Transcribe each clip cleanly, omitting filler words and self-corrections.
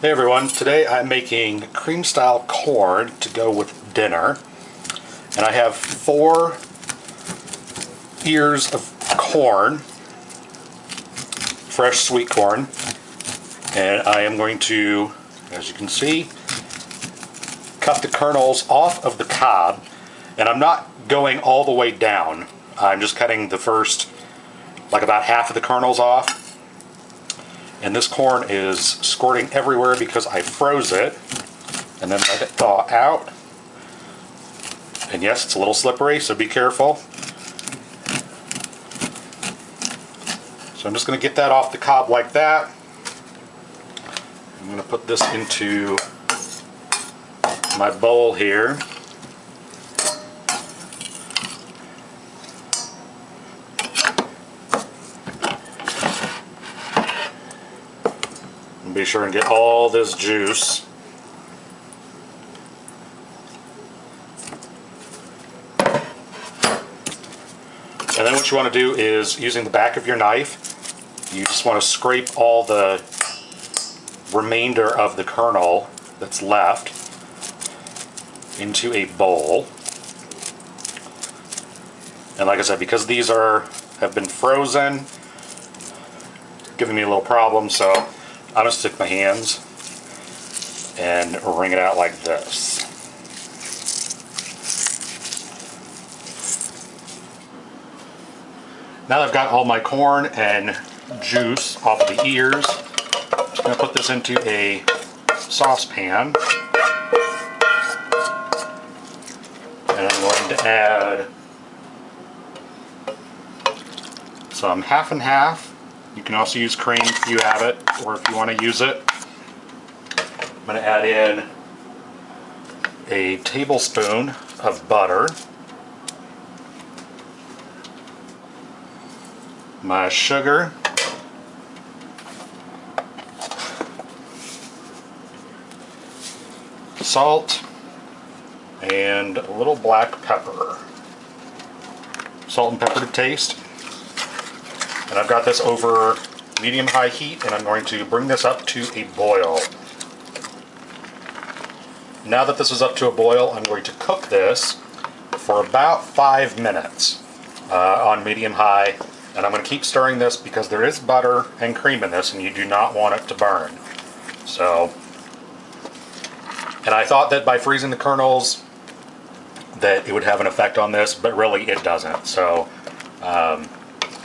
Hey everyone, today I'm making cream style corn to go with dinner. And I have 4 ears of corn, fresh sweet corn. And I am going to, as you can see, cut the kernels off of the cob. And I'm not going all the way down. I'm just cutting the first, like about half of the kernels off. And this corn is squirting everywhere because I froze it and then let it thaw out. And yes, it's a little slippery, so be careful. So I'm just going to get that off the cob like that. I'm going to put this into my bowl here. Be sure and get all this juice. And then what you want to do is, using the back of your knife, you just want to scrape all the remainder of the kernel that's left into a bowl. And like I said, because these have been frozen, giving me a little problem, so I'll just stick my hands and wring it out like this. Now that I've got all my corn and juice off of the ears, I'm just going to put this into a saucepan. And I'm going to add some half and half. You can also use cream if you have it, or if you want to use it. I'm going to add in a tablespoon of butter, my sugar, salt, and a little black pepper. Salt and pepper to taste. And I've got this over medium-high heat, and I'm going to bring this up to a boil. Now that this is up to a boil, I'm going to cook this for about 5 minutes on medium-high. And I'm going to keep stirring this because there is butter and cream in this, and you do not want it to burn. So, and I thought that by freezing the kernels that it would have an effect on this, but really it doesn't. So,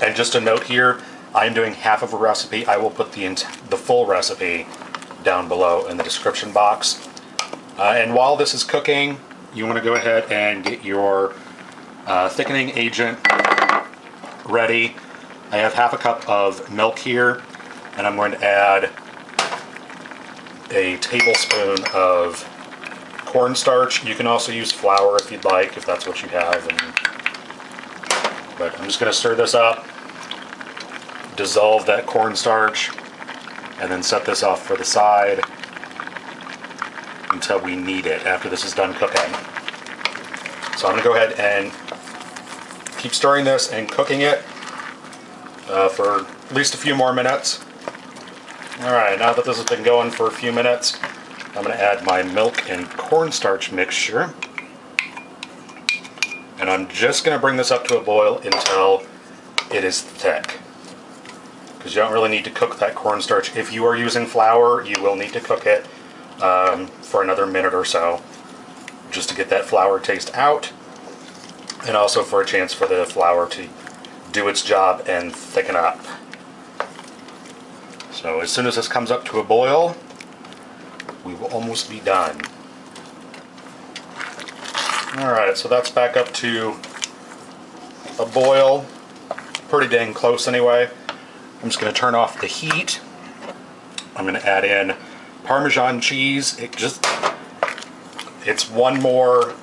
and just a note here, I'm doing half of a recipe. I will put the full recipe down below in the description box. And while this is cooking, you want to go ahead and get your thickening agent ready. I have half a cup of milk here, and I'm going to add a tablespoon of cornstarch. You can also use flour if you'd like, if that's what you have. But I'm just going to stir this up, dissolve that cornstarch, and then set this off for the side until we need it after this is done cooking. So I'm going to go ahead and keep stirring this and cooking it for at least a few more minutes. Alright, now that this has been going for a few minutes, I'm going to add my milk and cornstarch mixture. And I'm just going to bring this up to a boil until it is thick. Because you don't really need to cook that cornstarch. If you are using flour, you will need to cook it for another minute or so, just to get that flour taste out, and also for a chance for the flour to do its job and thicken up. So as soon as this comes up to a boil, we will almost be done. Alright, so that's back up to a boil, pretty dang close anyway. I'm just going to turn off the heat. I'm going to add in Parmesan cheese. It's one more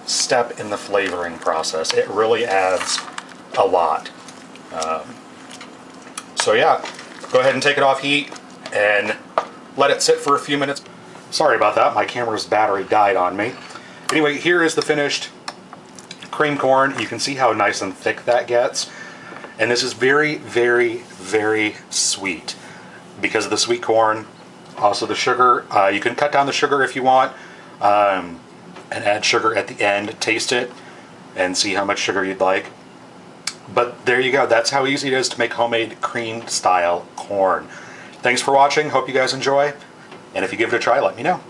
step in the flavoring process. It really adds a lot. So yeah, go ahead and take it off heat and let it sit for a few minutes. Sorry about that, my camera's battery died on me. Anyway, here is the finished cream corn. You can see how nice and thick that gets. And this is very, very, very sweet. Because of the sweet corn, Also the sugar, you can cut down the sugar if you want, and add sugar at the end, taste it, and see how much sugar you'd like. But there you go, that's how easy it is to make homemade cream style corn. Thanks for watching, hope you guys enjoy, and if you give it a try, let me know.